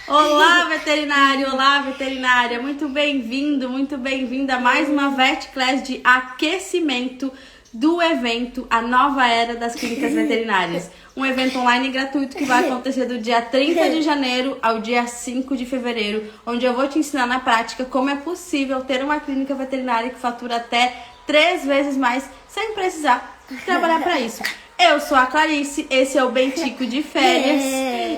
Olá, veterinário! Olá, veterinária! Muito bem-vindo, muito bem-vinda a mais uma Vet Class de aquecimento do evento A Nova Era das Clínicas Veterinárias. Um evento online gratuito que vai acontecer do dia 30 de janeiro ao dia 5 de fevereiro, onde eu vou te ensinar na prática como é possível ter uma clínica veterinária que fatura até 3 vezes mais sem precisar trabalhar para isso. Eu sou a Clarice, esse é o Bentico de Férias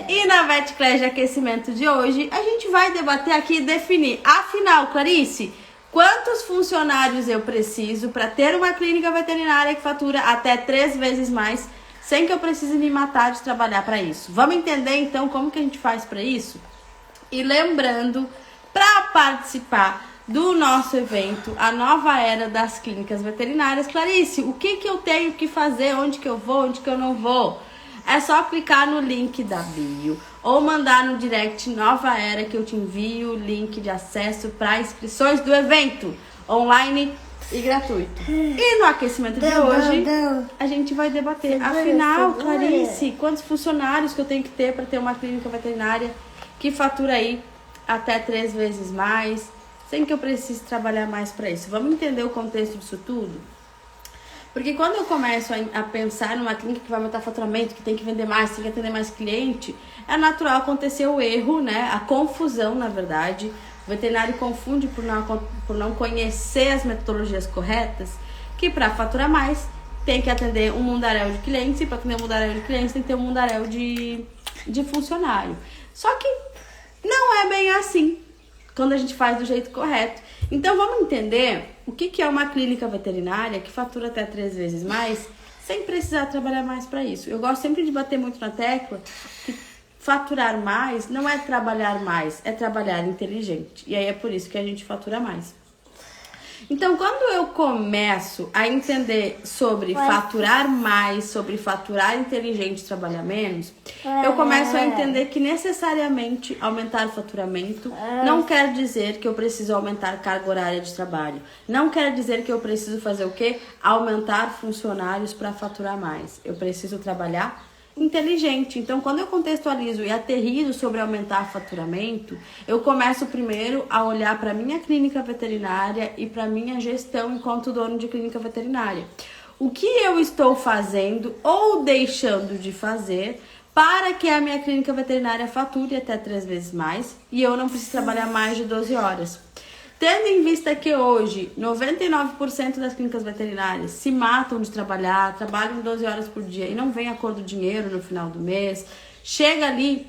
e na Vet Class de aquecimento de hoje a gente vai debater aqui e definir, afinal, Clarice, quantos funcionários eu preciso para ter uma clínica veterinária que fatura até 3 vezes mais sem que eu precise me matar de trabalhar para isso. Vamos entender então como que a gente faz para isso? E lembrando, para participar do nosso evento, A Nova Era das Clínicas Veterinárias, Clarice, o que eu tenho que fazer, onde que eu vou, onde que eu não vou? É só clicar no link da bio ou mandar no direct Nova Era que eu te envio o link de acesso para inscrições do evento online e gratuito. E no aquecimento de hoje, a gente vai debater, afinal, Clarice, quantos funcionários que eu tenho que ter para ter uma clínica veterinária que fatura aí até 3 vezes mais, sem que eu precise trabalhar mais para isso. Vamos entender o contexto disso tudo? Porque quando eu começo a pensar numa clínica que vai aumentar faturamento, que tem que vender mais, tem que atender mais cliente, é natural acontecer o erro, né? A confusão, na verdade. O veterinário confunde por não conhecer as metodologias corretas, que para faturar mais tem que atender um mundaréu de clientes, e para atender um mundaréu de clientes tem que ter um mundaréu de funcionário. Só que não é bem assim quando a gente faz do jeito correto. Então vamos entender o que é uma clínica veterinária que fatura até 3 vezes mais sem precisar trabalhar mais para isso. Eu gosto sempre de bater muito na tecla que faturar mais não é trabalhar mais, é trabalhar inteligente. E aí é por isso que a gente fatura mais. Então, quando eu começo a entender sobre faturar mais, sobre faturar inteligente e trabalhar menos, eu começo a entender que necessariamente aumentar o faturamento não quer dizer que eu preciso aumentar carga horária de trabalho. Não quer dizer que eu preciso fazer o quê? Aumentar funcionários para faturar mais. Eu preciso trabalhar inteligente. Então, quando eu contextualizo e aterrizo sobre aumentar faturamento, eu começo primeiro a olhar para minha clínica veterinária e para minha gestão enquanto dono de clínica veterinária. O que eu estou fazendo ou deixando de fazer para que a minha clínica veterinária fature até 3 vezes mais e eu não preciso trabalhar mais de 12 horas. Tendo em vista que hoje 99% das clínicas veterinárias se matam de trabalhar, trabalham 12 horas por dia e não vem a cor do dinheiro no final do mês, chega ali,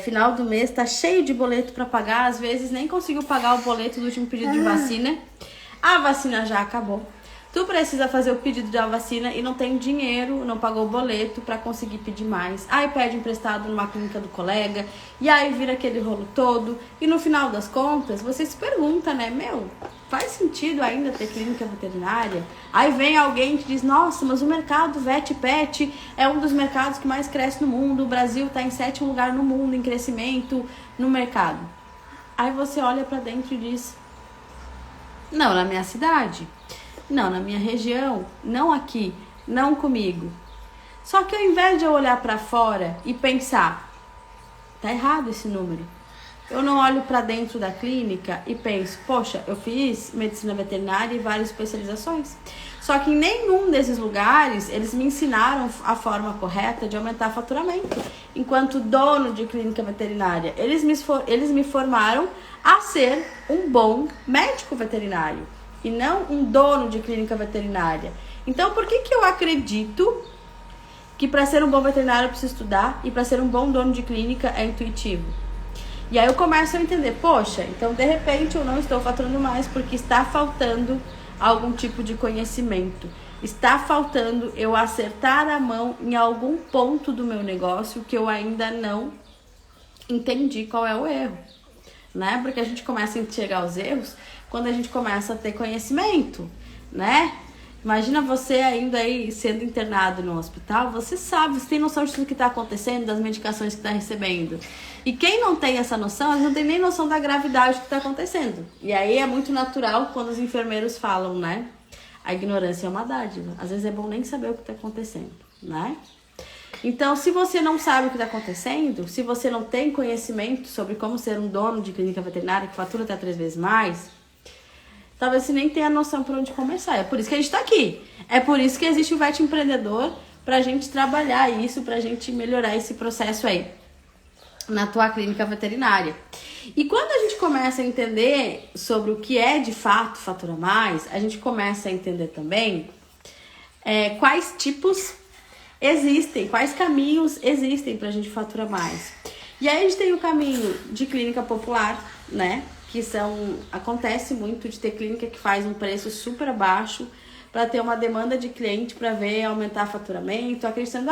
final do mês, tá cheio de boleto para pagar, às vezes nem conseguiu pagar o boleto do último pedido de vacina, a vacina já acabou. Tu precisa fazer o pedido da vacina e não tem dinheiro, não pagou o boleto para conseguir pedir mais. Aí pede emprestado numa clínica do colega, e aí vira aquele rolo todo. E no final das contas, você se pergunta, né? Faz sentido ainda ter clínica veterinária? Aí vem alguém que diz, nossa, mas o mercado vet pet é um dos mercados que mais cresce no mundo. O Brasil está em 7º lugar no mundo em crescimento no mercado. Aí você olha para dentro e diz, não, na minha cidade, não, na minha região, não aqui, não comigo. Só que ao invés de eu olhar para fora e pensar, tá errado esse número. Eu não olho para dentro da clínica e penso, poxa, eu fiz medicina veterinária e várias especializações. Só que em nenhum desses lugares eles me ensinaram a forma correta de aumentar faturamento. Enquanto dono de clínica veterinária, eles me formaram a ser um bom médico veterinário e não um dono de clínica veterinária. Então, por que eu acredito que para ser um bom veterinário eu preciso estudar e para ser um bom dono de clínica é intuitivo? E aí eu começo a entender, poxa, então de repente eu não estou faturando mais porque está faltando algum tipo de conhecimento. Está faltando eu acertar a mão em algum ponto do meu negócio que eu ainda não entendi qual é o erro, né? Porque a gente começa a enxergar os erros quando a gente começa a ter conhecimento, né? Imagina você ainda aí sendo internado no hospital, você sabe, você tem noção de tudo que está acontecendo, das medicações que está recebendo. E quem não tem essa noção, eles não tem nem noção da gravidade do que está acontecendo. E aí é muito natural quando os enfermeiros falam, né? A ignorância é uma dádiva. Às vezes é bom nem saber o que está acontecendo, né? Então, se você não sabe o que está acontecendo, se você não tem conhecimento sobre como ser um dono de clínica veterinária que fatura até 3 vezes mais, talvez você nem tenha noção por onde começar. É por isso que a gente está aqui. É por isso que existe o Vet Empreendedor, pra gente trabalhar isso, pra gente melhorar esse processo aí na tua clínica veterinária. E quando a gente começa a entender sobre o que é de fato Fatura Mais, a gente começa a entender também quais tipos existem, quais caminhos existem pra gente faturar mais. E aí a gente tem o caminho de clínica popular, né? Que acontece muito de ter clínica que faz um preço super baixo para ter uma demanda de cliente para ver aumentar faturamento, acreditando,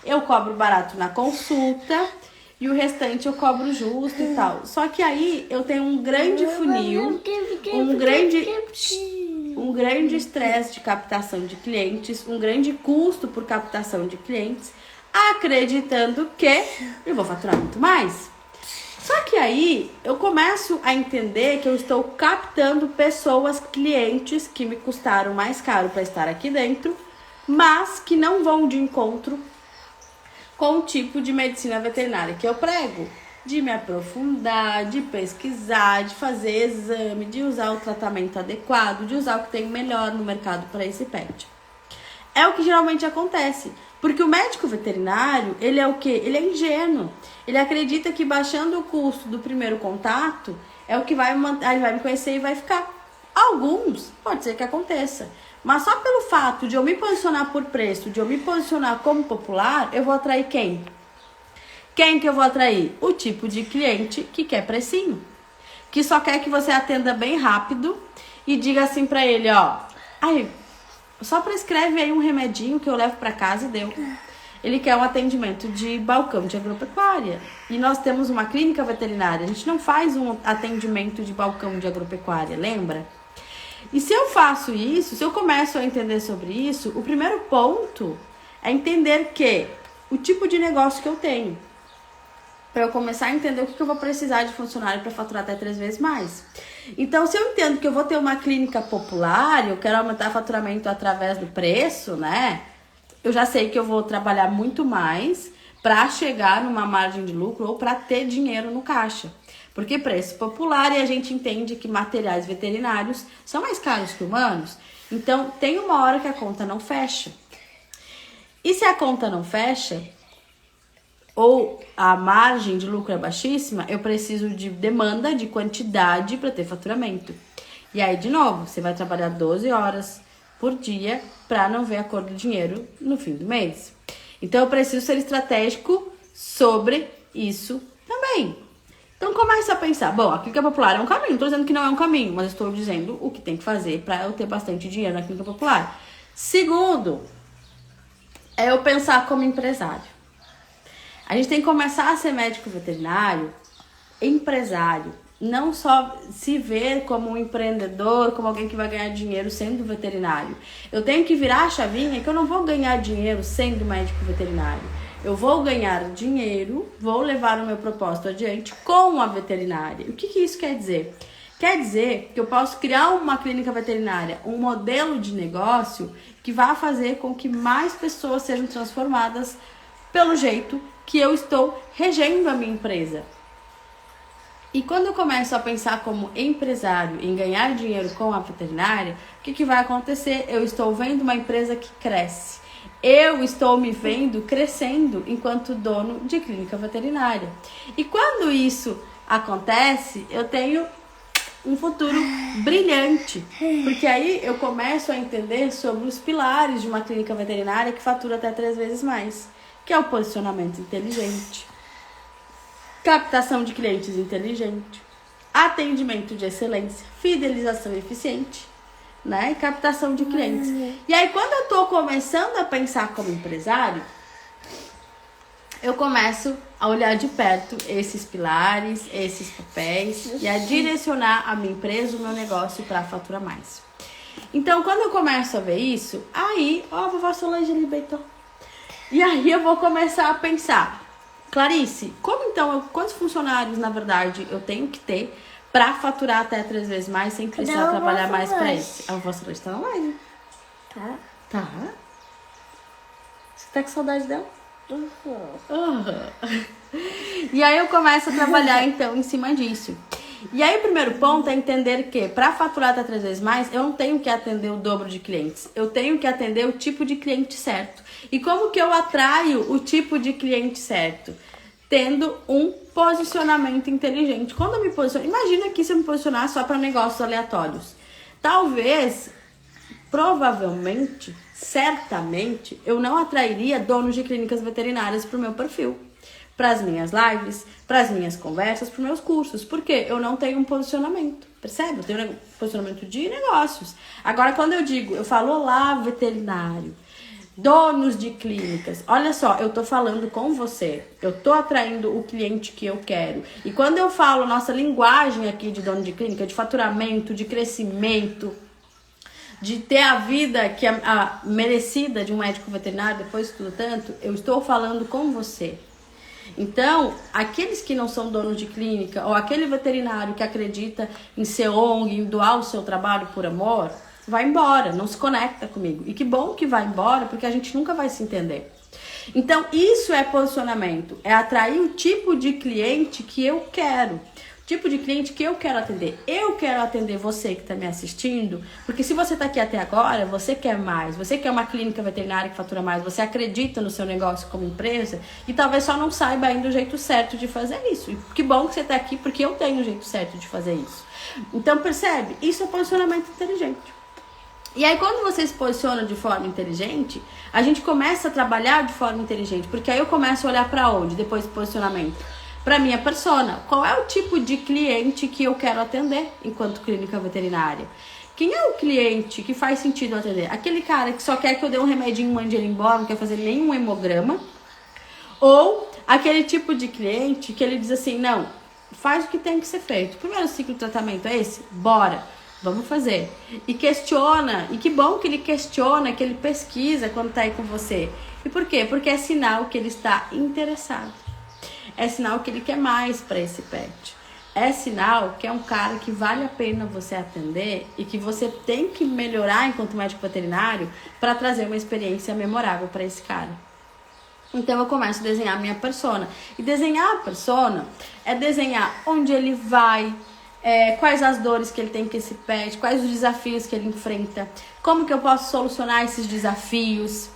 eu cobro barato na consulta e o restante eu cobro justo e tal. Só que aí eu tenho um grande funil, um grande estresse de captação de clientes, um grande custo por captação de clientes, acreditando que eu vou faturar muito mais. Só que aí eu começo a entender que eu estou captando pessoas, clientes que me custaram mais caro para estar aqui dentro, mas que não vão de encontro com o tipo de medicina veterinária que eu prego. De me aprofundar, de pesquisar, de fazer exame, de usar o tratamento adequado, de usar o que tem melhor no mercado para esse pet. É o que geralmente acontece. Porque o médico veterinário, ele é o quê? Ele é ingênuo. Ele acredita que baixando o custo do primeiro contato é o que ele vai me conhecer e vai ficar. Alguns, pode ser que aconteça. Mas só pelo fato de eu me posicionar por preço, de eu me posicionar como popular, eu vou atrair quem? Quem que eu vou atrair? O tipo de cliente que quer precinho. Que só quer que você atenda bem rápido e diga assim pra ele, só prescreve aí um remedinho que eu levo pra casa e deu. Ele quer um atendimento de balcão de agropecuária. E nós temos uma clínica veterinária. A gente não faz um atendimento de balcão de agropecuária, lembra? E se eu faço isso, se eu começo a entender sobre isso, o primeiro ponto é entender que o tipo de negócio que eu tenho. Para eu começar a entender o que eu vou precisar de funcionário para faturar até 3 vezes mais. Então, se eu entendo que eu vou ter uma clínica popular e eu quero aumentar faturamento através do preço, né? Eu já sei que eu vou trabalhar muito mais para chegar numa margem de lucro ou para ter dinheiro no caixa. Porque preço popular e a gente entende que materiais veterinários são mais caros que humanos. Então, tem uma hora que a conta não fecha. E se a conta não fecha, ou a margem de lucro é baixíssima, eu preciso de demanda, de quantidade para ter faturamento. E aí, de novo, você vai trabalhar 12 horas por dia para não ver a cor do dinheiro no fim do mês. Então, eu preciso ser estratégico sobre isso também. Então, comece a pensar. Bom, a clínica popular é um caminho. Não estou dizendo que não é um caminho, mas estou dizendo o que tem que fazer para eu ter bastante dinheiro na clínica popular. Segundo, é eu pensar como empresário. A gente tem que começar a ser médico veterinário, empresário. Não só se ver como um empreendedor, como alguém que vai ganhar dinheiro sendo veterinário. Eu tenho que virar a chavinha que eu não vou ganhar dinheiro sendo médico veterinário. Eu vou ganhar dinheiro, vou levar o meu propósito adiante com a veterinária. O que isso quer dizer? Quer dizer que eu posso criar uma clínica veterinária, um modelo de negócio que vai fazer com que mais pessoas sejam transformadas pelo jeito que eu estou regendo a minha empresa. E quando eu começo a pensar como empresário em ganhar dinheiro com a veterinária, o que vai acontecer? Eu estou vendo uma empresa que cresce. Eu estou me vendo crescendo enquanto dono de clínica veterinária. E quando isso acontece, eu tenho um futuro brilhante. Porque aí eu começo a entender sobre os pilares de uma clínica veterinária que fatura até 3 vezes mais. Que é o posicionamento inteligente, captação de clientes inteligente, atendimento de excelência, fidelização eficiente, né? E captação de clientes. E aí, quando eu tô começando a pensar como empresário, eu começo a olhar de perto esses pilares, esses papéis e a direcionar a minha empresa, o meu negócio para faturar mais. Então, quando eu começo a ver isso, aí, a vovó Solange libertou. E aí eu vou começar a pensar, Clarice, quantos funcionários, na verdade, eu tenho que ter para faturar até 3 vezes mais sem precisar trabalhar mais para isso? A vovó Solange tá na live. Tá. Você tá com saudade dela? E aí eu começo a trabalhar então em cima disso. E aí o primeiro ponto é entender que para faturar até 3 vezes mais, eu não tenho que atender o dobro de clientes. Eu tenho que atender o tipo de cliente certo. E como que eu atraio o tipo de cliente certo? Tendo um posicionamento inteligente. Quando eu me posiciono, imagina que se eu me posicionar só para negócios aleatórios. Talvez, provavelmente, certamente, eu não atrairia donos de clínicas veterinárias para o meu perfil, para as minhas lives, para as minhas conversas, para os meus cursos. Por quê? Eu não tenho um posicionamento, percebe? Eu tenho um posicionamento de negócios. Agora, quando eu falo olá, veterinário, donos de clínicas, olha só, eu tô falando com você, eu tô atraindo o cliente que eu quero. E quando eu falo nossa linguagem aqui de dono de clínica, de faturamento, de crescimento, de ter a vida que é a merecida de um médico veterinário, depois de tudo tanto, eu estou falando com você. Então, aqueles que não são donos de clínica, ou aquele veterinário que acredita em ser ONG, em doar o seu trabalho por amor, vai embora, não se conecta comigo. E que bom que vai embora, porque a gente nunca vai se entender. Então, isso é posicionamento, é atrair o tipo de cliente que eu quero. Tipo de cliente que eu quero atender. Eu quero atender você que está me assistindo, porque se você está aqui até agora, você quer mais, você quer uma clínica veterinária que fatura mais, você acredita no seu negócio como empresa e talvez só não saiba ainda o jeito certo de fazer isso. E que bom que você está aqui, porque eu tenho o jeito certo de fazer isso. Então, percebe? Isso é posicionamento inteligente. E aí, quando você se posiciona de forma inteligente, a gente começa a trabalhar de forma inteligente, porque aí eu começo a olhar para onde depois do posicionamento? Para minha persona, qual é o tipo de cliente que eu quero atender enquanto clínica veterinária? Quem é o cliente que faz sentido atender? Aquele cara que só quer que eu dê um remedinho e mande ele embora, não quer fazer nenhum hemograma? Ou aquele tipo de cliente que ele diz assim, não, faz o que tem que ser feito. O primeiro ciclo de tratamento é esse? Bora, vamos fazer. E questiona, e que bom que ele questiona, que ele pesquisa quando tá aí com você. E por quê? Porque é sinal que ele está interessado. É sinal que ele quer mais para esse pet. É sinal que é um cara que vale a pena você atender e que você tem que melhorar enquanto médico veterinário para trazer uma experiência memorável para esse cara. Então eu começo a desenhar minha persona. E desenhar a persona é desenhar onde ele vai, quais as dores que ele tem com esse pet, quais os desafios que ele enfrenta, como que eu posso solucionar esses desafios,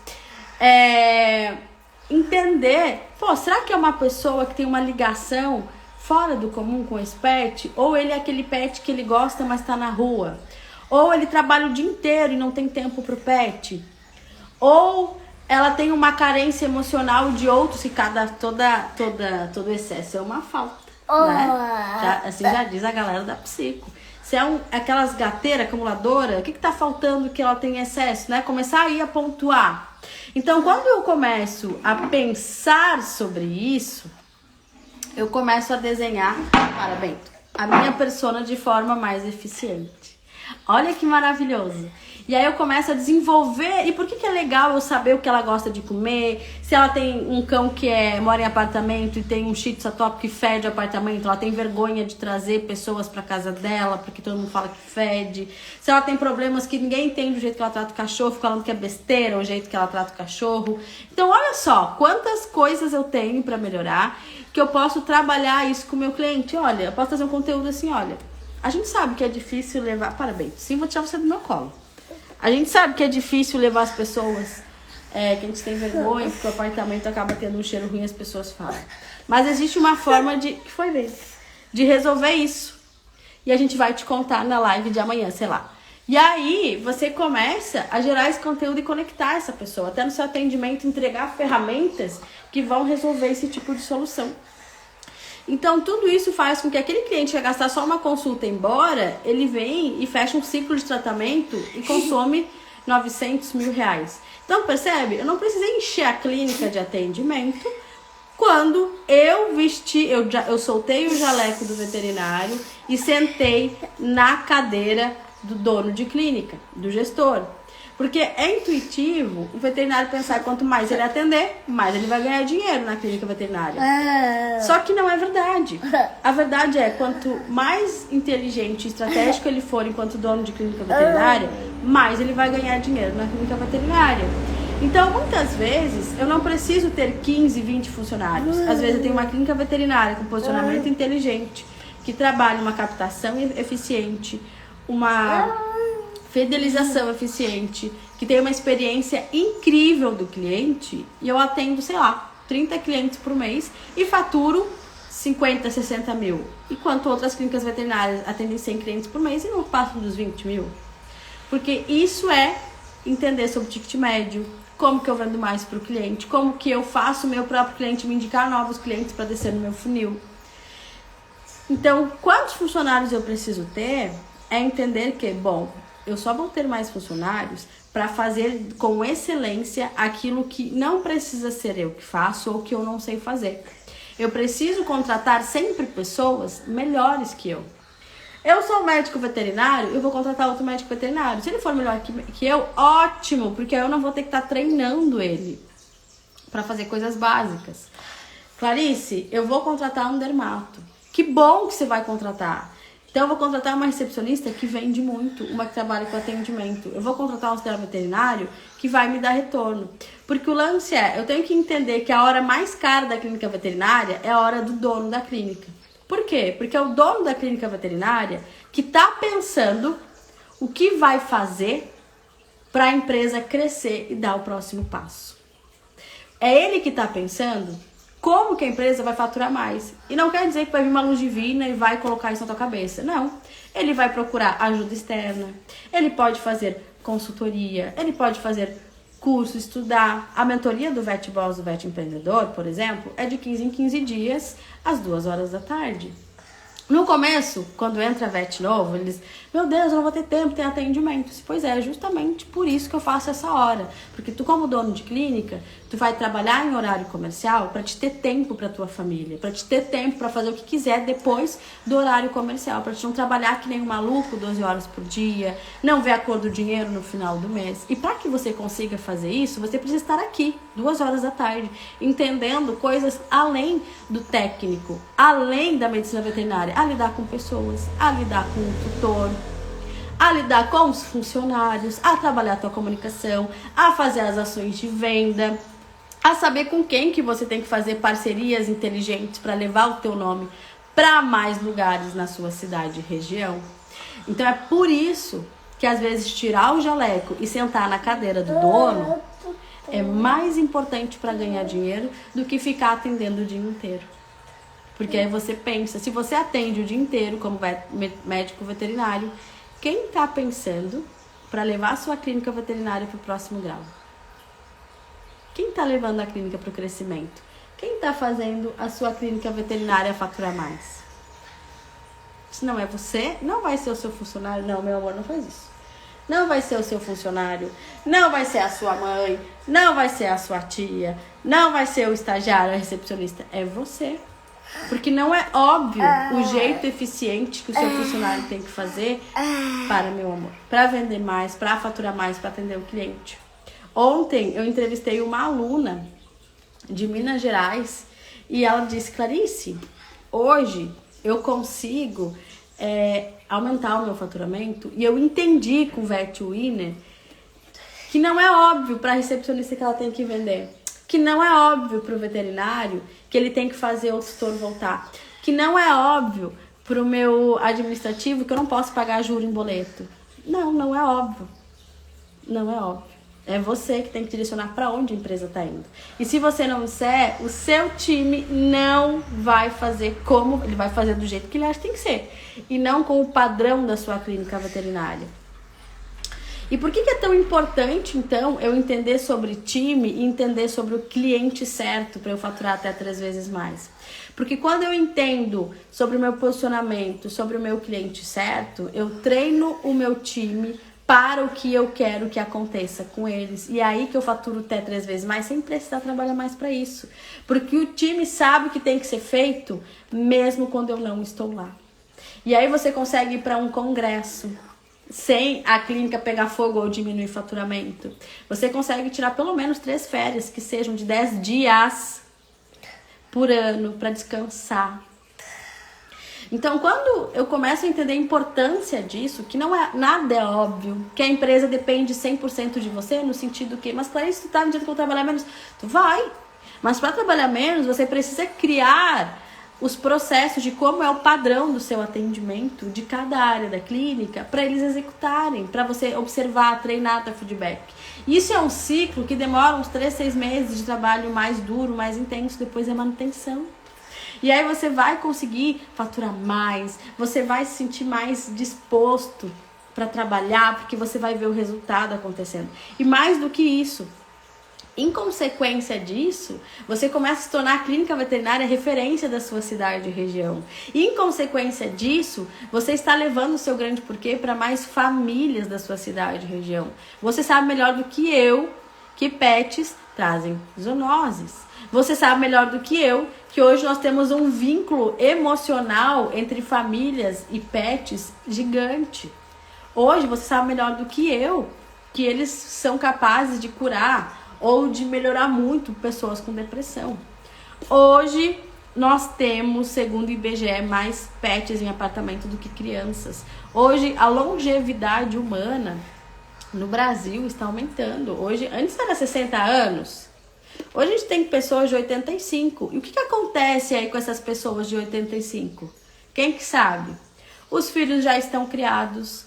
entender, será que é uma pessoa que tem uma ligação fora do comum com esse pet? Ou ele é aquele pet que ele gosta, mas tá na rua? Ou ele trabalha o dia inteiro e não tem tempo pro pet? Ou ela tem uma carência emocional de outros, que todo excesso é uma falta, né? Assim já diz a galera da psico. Se é aquelas gateiras acumuladoras, o que tá faltando que ela tem excesso, né? Começar aí a pontuar. Então, quando eu começo a pensar sobre isso, eu começo a desenhar, a minha persona de forma mais eficiente. Olha que maravilhoso. E aí eu começo a desenvolver. E por que é legal eu saber o que ela gosta de comer? Se ela tem um cão que mora em apartamento e tem um shih tzu top que fede o apartamento, ela tem vergonha de trazer pessoas pra casa dela, porque todo mundo fala que fede. Se ela tem problemas que ninguém entende o jeito que ela trata o cachorro, falando que é besteira o jeito que ela trata o cachorro. Então olha só, quantas coisas eu tenho pra melhorar, que eu posso trabalhar isso com o meu cliente. Olha, eu posso fazer um conteúdo assim, olha, a gente sabe que é difícil levar... Parabéns, sim, vou tirar você do meu colo. A gente sabe que é difícil levar as pessoas, que a gente tem vergonha, porque o apartamento acaba tendo um cheiro ruim, as pessoas falam. Mas existe uma forma de resolver isso. E a gente vai te contar na live de amanhã, sei lá. E aí, você começa a gerar esse conteúdo e conectar essa pessoa. Até no seu atendimento, entregar ferramentas que vão resolver esse tipo de solução. Então, tudo isso faz com que aquele cliente que ia gastar só uma consulta e ir embora, ele vem e fecha um ciclo de tratamento e consome 900 mil reais. Então, percebe? Eu não precisei encher a clínica de atendimento quando eu soltei o jaleco do veterinário e sentei na cadeira do dono de clínica, do gestor. Porque é intuitivo o veterinário pensar que quanto mais ele atender, mais ele vai ganhar dinheiro na clínica veterinária. Só que não é verdade. A verdade é, quanto mais inteligente e estratégico ele for enquanto dono de clínica veterinária, mais ele vai ganhar dinheiro na clínica veterinária. Então, muitas vezes, eu não preciso ter 15, 20 funcionários. Às vezes, eu tenho uma clínica veterinária com posicionamento inteligente, que trabalha uma captação eficiente, uma fidelização eficiente, que tem uma experiência incrível do cliente, e eu atendo, sei lá, 30 clientes por mês e faturo 50, 60 mil. Enquanto outras clínicas veterinárias atendem 100 clientes por mês e não passam dos 20 mil. Porque isso é entender sobre o ticket médio, como que eu vendo mais para o cliente, como que eu faço o meu próprio cliente me indicar novos clientes para descer no meu funil. Então, quantos funcionários eu preciso ter é entender que, bom, eu só vou ter mais funcionários para fazer com excelência aquilo que não precisa ser eu que faço ou que eu não sei fazer. Eu preciso contratar sempre pessoas melhores que eu. Eu sou médico veterinário, eu vou contratar outro médico veterinário. Se ele for melhor que eu, ótimo, porque eu não vou ter que estar treinando ele para fazer coisas básicas. Clarice, eu vou contratar um dermato. Que bom que você vai contratar. Então eu vou contratar uma recepcionista que vende muito, uma que trabalha com atendimento. Eu vou contratar um auxiliar veterinário que vai me dar retorno. Porque o lance é, eu tenho que entender que a hora mais cara da clínica veterinária é a hora do dono da clínica. Por quê? Porque é o dono da clínica veterinária que está pensando o que vai fazer para a empresa crescer e dar o próximo passo. É ele que está pensando como que a empresa vai faturar mais. E não quer dizer que vai vir uma luz divina e vai colocar isso na tua cabeça. Não. Ele vai procurar ajuda externa. Ele pode fazer consultoria. Ele pode fazer curso, estudar. A mentoria do Vet Boss, do Vet Empreendedor, por exemplo, é de 15 em 15 dias, às 2 horas da tarde. No começo, quando entra vet novo, eles, meu Deus, eu não vou ter tempo, tem atendimento. Pois é, justamente por isso que eu faço essa hora. Porque tu, como dono de clínica, tu vai trabalhar em horário comercial para te ter tempo para tua família, para te ter tempo para fazer o que quiser depois do horário comercial, para te não trabalhar que nem um maluco 12 horas por dia, não ver a cor do dinheiro no final do mês. E para que você consiga fazer isso, você precisa estar aqui, 2 horas da tarde, entendendo coisas além do técnico, além da medicina veterinária, a lidar com pessoas, a lidar com o tutor, a lidar com os funcionários, a trabalhar a tua comunicação, a fazer as ações de venda, a saber com quem que você tem que fazer parcerias inteligentes para levar o teu nome para mais lugares na sua cidade e região. Então é por isso que às vezes tirar o jaleco e sentar na cadeira do dono é mais importante para ganhar dinheiro do que ficar atendendo o dia inteiro. Porque aí você pensa, se você atende o dia inteiro como médico veterinário, quem está pensando para levar a sua clínica veterinária para o próximo grau? Quem está levando a clínica para o crescimento? Quem está fazendo a sua clínica veterinária faturar mais? Se não é você, não vai ser o seu funcionário. Não, meu amor, não faz isso. Não vai ser o seu funcionário, não vai ser a sua mãe, não vai ser a sua tia, não vai ser o estagiário, a recepcionista. É você. Porque não é óbvio o jeito eficiente que o seu funcionário tem que fazer para, meu amor, para vender mais, para faturar mais, para atender o cliente. Ontem eu entrevistei uma aluna de Minas Gerais e ela disse, Clarice, hoje eu consigo aumentar o meu faturamento e eu entendi com o Vet Winner que não é óbvio para a recepcionista que ela tem que vender. Que não é óbvio para o veterinário que ele tem que fazer o tutor voltar. Que não é óbvio para o meu administrativo que eu não posso pagar juro em boleto. Não, não é óbvio. Não é óbvio. É você que tem que direcionar para onde a empresa está indo. E se você não disser, o seu time não vai fazer como... Ele vai fazer do jeito que ele acha que tem que ser. E não com o padrão da sua clínica veterinária. E por que é tão importante, então, eu entender sobre time e entender sobre o cliente certo para eu faturar até 3 vezes mais? Porque quando eu entendo sobre o meu posicionamento, sobre o meu cliente certo, eu treino o meu time para o que eu quero que aconteça com eles. E é aí que eu faturo até 3 vezes mais, sem precisar trabalhar mais para isso. Porque o time sabe o que tem que ser feito, mesmo quando eu não estou lá. E aí você consegue ir para um congresso sem a clínica pegar fogo ou diminuir faturamento. Você consegue tirar pelo menos 3 férias, que sejam de 10 dias por ano, para descansar. Então, quando eu começo a entender a importância disso, que não é nada é óbvio, que a empresa depende 100% de você, no sentido que, mas Clarice, tu tá no dia que eu trabalhar menos, tu vai. Mas para trabalhar menos, você precisa criar os processos de como é o padrão do seu atendimento de cada área da clínica para eles executarem, para você observar, treinar, dar feedback. Isso é um ciclo que demora uns 3, 6 meses de trabalho mais duro, mais intenso, depois é manutenção. E aí você vai conseguir faturar mais, você vai se sentir mais disposto para trabalhar, porque você vai ver o resultado acontecendo. E mais do que isso, em consequência disso, você começa a se tornar a clínica veterinária referência da sua cidade e região. E em consequência disso, você está levando o seu grande porquê para mais famílias da sua cidade e região. Você sabe melhor do que eu que pets trazem zoonoses. Você sabe melhor do que eu que hoje nós temos um vínculo emocional entre famílias e pets gigante. Hoje você sabe melhor do que eu que eles são capazes de curar ou de melhorar muito pessoas com depressão. Hoje, nós temos, segundo o IBGE, mais pets em apartamento do que crianças. Hoje, a longevidade humana no Brasil está aumentando. Hoje, antes era 60 anos. Hoje a gente tem pessoas de 85. E o que acontece aí com essas pessoas de 85? Quem que sabe? Os filhos já estão criados.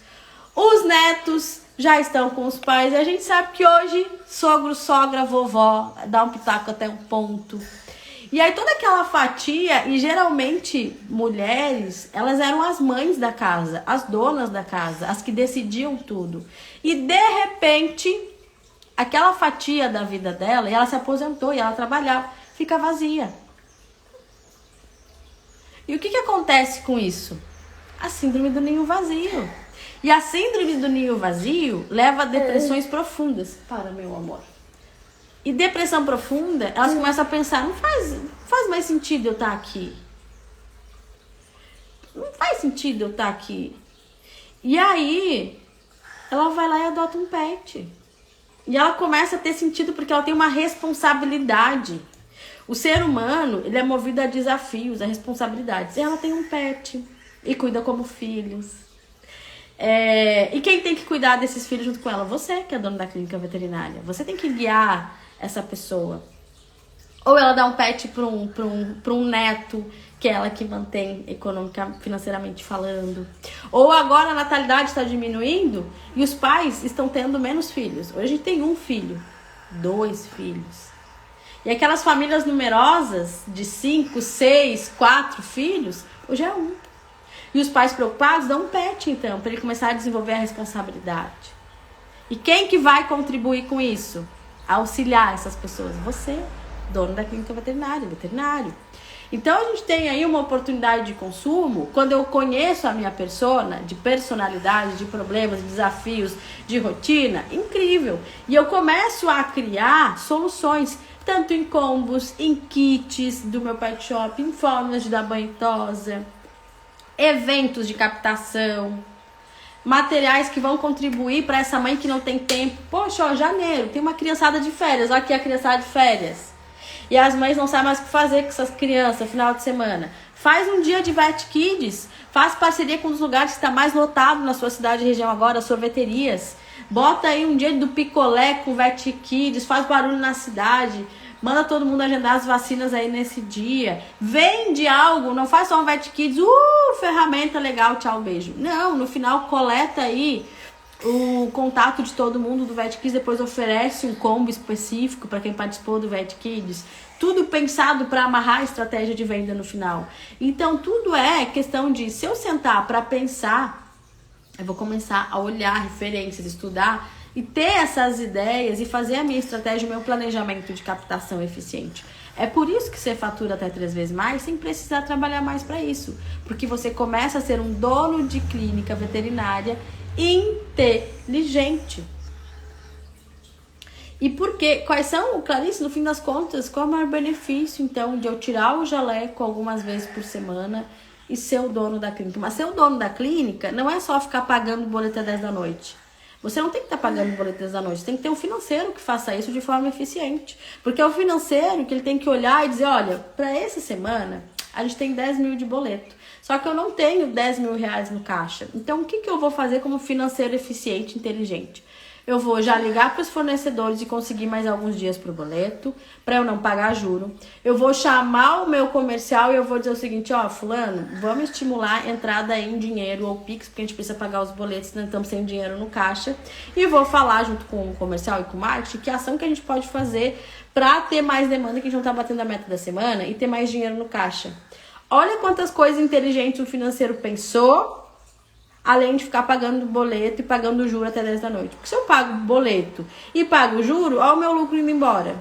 Os netos já estão com os pais. E a gente sabe que hoje, sogro, sogra, vovó, dá um pitaco até um ponto. E aí toda aquela fatia, e geralmente mulheres, elas eram as mães da casa, as donas da casa, as que decidiam tudo. E de repente, aquela fatia da vida dela, e ela se aposentou e ela trabalhava, fica vazia. E o que acontece com isso? A síndrome do ninho vazio. E a síndrome do ninho vazio leva a depressões profundas. Para, meu amor. E depressão profunda, elas começam a pensar, não faz mais sentido eu estar aqui. Não faz sentido eu estar aqui. E aí, ela vai lá e adota um pet. E ela começa a ter sentido porque ela tem uma responsabilidade. O ser humano, ele é movido a desafios, a responsabilidades. E ela tem um pet e cuida como filhos. E quem tem que cuidar desses filhos junto com ela? Você, que é dono da clínica veterinária. Você tem que guiar essa pessoa. Ou ela dá um pet para um neto, que é ela que mantém econômica, financeiramente falando. Ou agora a natalidade está diminuindo e os pais estão tendo menos filhos. Hoje a gente tem 1 filho, 2 filhos. E aquelas famílias numerosas de 5, 6, 4 filhos, hoje é 1. E os pais preocupados dão um pet, então, para ele começar a desenvolver a responsabilidade. E quem que vai contribuir com isso? Auxiliar essas pessoas. Você, dono da clínica veterinária, veterinário. Então, a gente tem aí uma oportunidade de consumo, quando eu conheço a minha persona, de personalidade, de problemas, de desafios, de rotina, incrível. E eu começo a criar soluções, tanto em combos, em kits do meu pet shop, em formas de dar banho e tosa, eventos de captação, materiais que vão contribuir para essa mãe que não tem tempo. Poxa, ó, janeiro, tem uma criançada de férias, olha aqui a criançada de férias. E as mães não sabem mais o que fazer com essas crianças final de semana. Faz um dia de Vet Kids, faz parceria com um dos lugares que está mais lotado na sua cidade e região agora, sorveterias. Bota aí um dia do picolé com Vet Kids, faz barulho na cidade. Manda todo mundo agendar as vacinas aí nesse dia. Vende algo, não faz só um Vet Kids. Ferramenta legal, tchau, beijo. Não, no final coleta aí o contato de todo mundo do Vet Kids. Depois oferece um combo específico para quem participou do Vet Kids. Tudo pensado para amarrar a estratégia de venda no final. Então tudo é questão de, se eu sentar para pensar, eu vou começar a olhar referências, estudar e ter essas ideias e fazer a minha estratégia, o meu planejamento de captação eficiente. É por isso que você fatura até 3 vezes mais sem precisar trabalhar mais para isso. Porque você começa a ser um dono de clínica veterinária inteligente. E por quê? Quais são, Clarice, no fim das contas, qual é o maior benefício, então, de eu tirar o jaleco algumas vezes por semana e ser o dono da clínica? Mas ser o dono da clínica não é só ficar pagando boleto às 10 da noite. Você não tem que estar pagando boletos da noite, tem que ter um financeiro que faça isso de forma eficiente. Porque é o financeiro que ele tem que olhar e dizer, olha, para essa semana, a gente tem 10 mil de boleto. Só que eu não tenho 10 mil reais no caixa. Então, o que eu vou fazer como financeiro eficiente, inteligente? Eu vou já ligar para os fornecedores e conseguir mais alguns dias para o boleto, para eu não pagar juro. Eu vou chamar o meu comercial e eu vou dizer o seguinte, ó, fulano, vamos estimular a entrada em dinheiro ou Pix, porque a gente precisa pagar os boletos, não estamos sem dinheiro no caixa. E vou falar junto com o comercial e com o marketing que ação que a gente pode fazer para ter mais demanda, que a gente não está batendo a meta da semana, e ter mais dinheiro no caixa. Olha quantas coisas inteligentes o financeiro pensou, além de ficar pagando boleto e pagando juro até 10 da noite. Porque se eu pago boleto e pago juro, olha o meu lucro indo embora.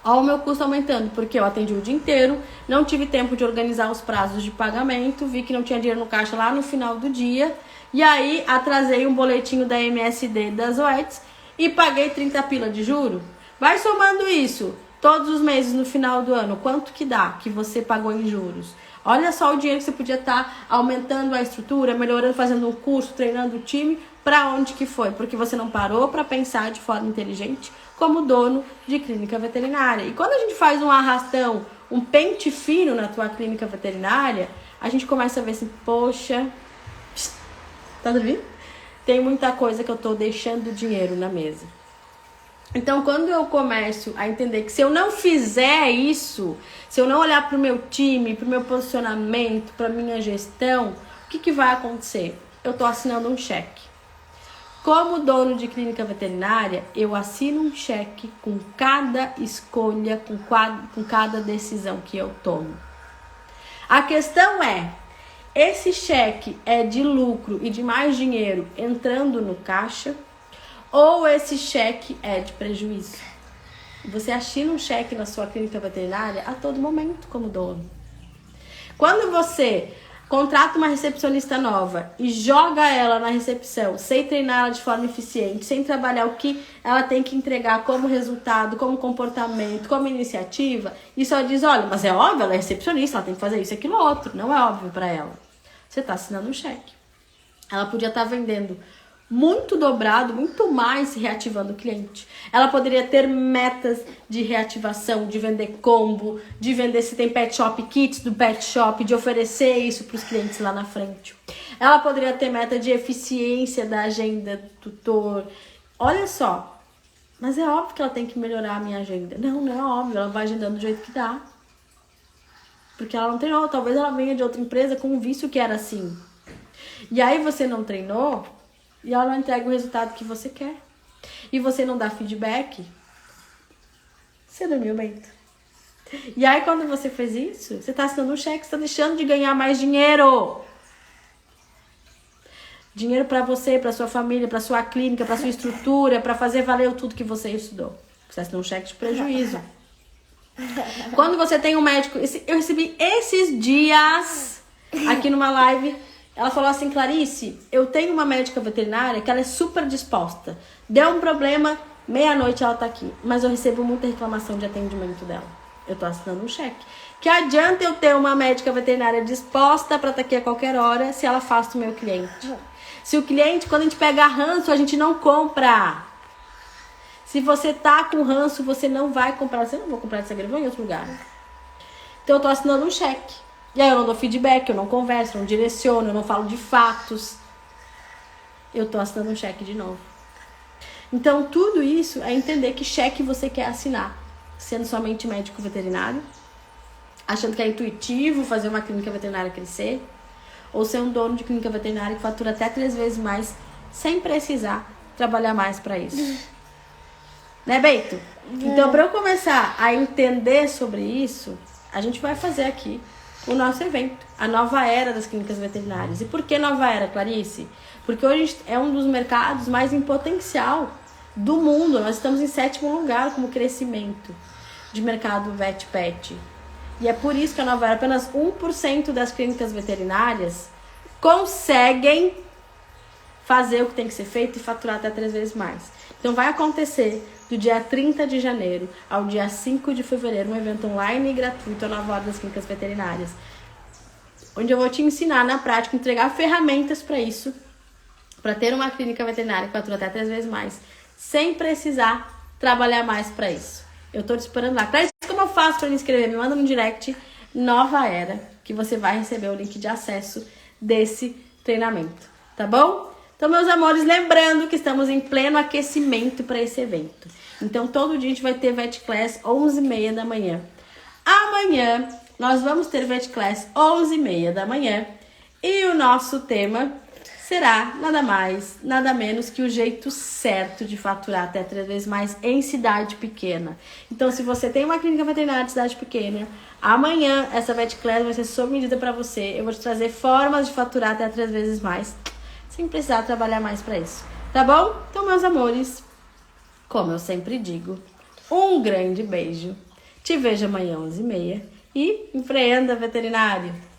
Olha o meu custo aumentando, porque eu atendi o dia inteiro, não tive tempo de organizar os prazos de pagamento, vi que não tinha dinheiro no caixa lá no final do dia, e aí atrasei um boletinho da MSD das OETs e paguei 30 pila de juro. Vai somando isso todos os meses no final do ano, quanto que dá que você pagou em juros? Olha só o dinheiro que você podia estar aumentando a estrutura, melhorando, fazendo um curso, treinando o time, para onde que foi? Porque você não parou para pensar de forma inteligente como dono de clínica veterinária. E quando a gente faz um arrastão, um pente fino na tua clínica veterinária, a gente começa a ver assim, poxa, tá ouvindo? Tem muita coisa que eu tô deixando dinheiro na mesa. Então, quando eu começo a entender que se eu não fizer isso, se eu não olhar para o meu time, para o meu posicionamento, para a minha gestão, o que vai acontecer? Eu estou assinando um cheque. Como dono de clínica veterinária, eu assino um cheque com cada escolha, com cada decisão que eu tomo. A questão é, esse cheque é de lucro e de mais dinheiro entrando no caixa, ou esse cheque é de prejuízo? Você assina um cheque na sua clínica veterinária a todo momento como dono. Quando você contrata uma recepcionista nova e joga ela na recepção, sem treinar ela de forma eficiente, sem trabalhar o que ela tem que entregar como resultado, como comportamento, como iniciativa, e só diz, olha, mas é óbvio, ela é recepcionista, ela tem que fazer isso, aquilo, outro. Não é óbvio para ela. Você está assinando um cheque. Ela podia estar vendendo muito dobrado, muito mais reativando o cliente. Ela poderia ter metas de reativação, de vender combo, de vender se tem pet shop, kits do pet shop, de oferecer isso para os clientes lá na frente. Ela poderia ter meta de eficiência da agenda do tutor. Olha só, mas é óbvio que ela tem que melhorar a minha agenda. Não, não é óbvio, ela vai agendando do jeito que dá. Porque ela não treinou, talvez ela venha de outra empresa com um vício que era assim. E aí você não treinou, e ela não entrega o resultado que você quer. E você não dá feedback. Você dormiu, Bento? E aí, quando você fez isso, você está assinando um cheque, você está deixando de ganhar mais dinheiro. Dinheiro para você, para sua família, para sua clínica, para sua estrutura, para fazer valer tudo que você estudou. Você está assinando um cheque de prejuízo. Quando você tem um médico... Eu recebi esses dias aqui numa live... Ela falou assim, Clarice, eu tenho uma médica veterinária que ela é super disposta. Deu um problema, meia-noite ela tá aqui. Mas eu recebo muita reclamação de atendimento dela. Eu tô assinando um cheque. Que adianta eu ter uma médica veterinária disposta para estar aqui a qualquer hora se ela afasta o meu cliente? Se o cliente, quando a gente pega ranço, a gente não compra. Se você tá com ranço, você não vai comprar. Você não vai comprar dessa greve em outro lugar. Então eu tô assinando um cheque. E aí eu não dou feedback, eu não converso, eu não direciono, eu não falo de fatos. Eu tô assinando um cheque de novo. Então tudo isso é entender que cheque você quer assinar. Sendo somente médico veterinário, achando que é intuitivo fazer uma clínica veterinária crescer, ou ser um dono de clínica veterinária que fatura até 3 vezes mais, sem precisar trabalhar mais para isso. Né, Beito? Então, para eu começar a entender sobre isso, a gente vai fazer aqui o nosso evento, a nova era das clínicas veterinárias. E por que nova era, Clarice? Porque hoje é um dos mercados mais em potencial do mundo. Nós estamos em 7º lugar como crescimento de mercado vet-pet. E é por isso que a nova era, apenas 1% das clínicas veterinárias conseguem fazer o que tem que ser feito e faturar até 3 vezes mais. Então vai acontecer do dia 30 de janeiro ao dia 5 de fevereiro, um evento online e gratuito, a nova hora das clínicas veterinárias, onde eu vou te ensinar na prática, entregar ferramentas para isso, para ter uma clínica veterinária que fatura até 3 vezes mais, sem precisar trabalhar mais para isso. Eu tô te esperando lá. Clarice, como eu faço para me inscrever? Me manda no direct Nova Era, que você vai receber o link de acesso desse treinamento, tá bom? Então, meus amores, lembrando que estamos em pleno aquecimento para esse evento. Então, todo dia a gente vai ter Vet Class 11h30 da manhã. Amanhã, nós vamos ter Vet Class 11h30 da manhã. E o nosso tema será nada mais, nada menos que o jeito certo de faturar até 3 vezes mais em cidade pequena. Então, se você tem uma clínica veterinária de cidade pequena, amanhã essa Vet Class vai ser sob medida para você. Eu vou te trazer formas de faturar até 3 vezes mais, sem precisar trabalhar mais para isso. Tá bom? Então, meus amores, como eu sempre digo, um grande beijo. Te vejo amanhã 11h30 e empreenda, veterinário!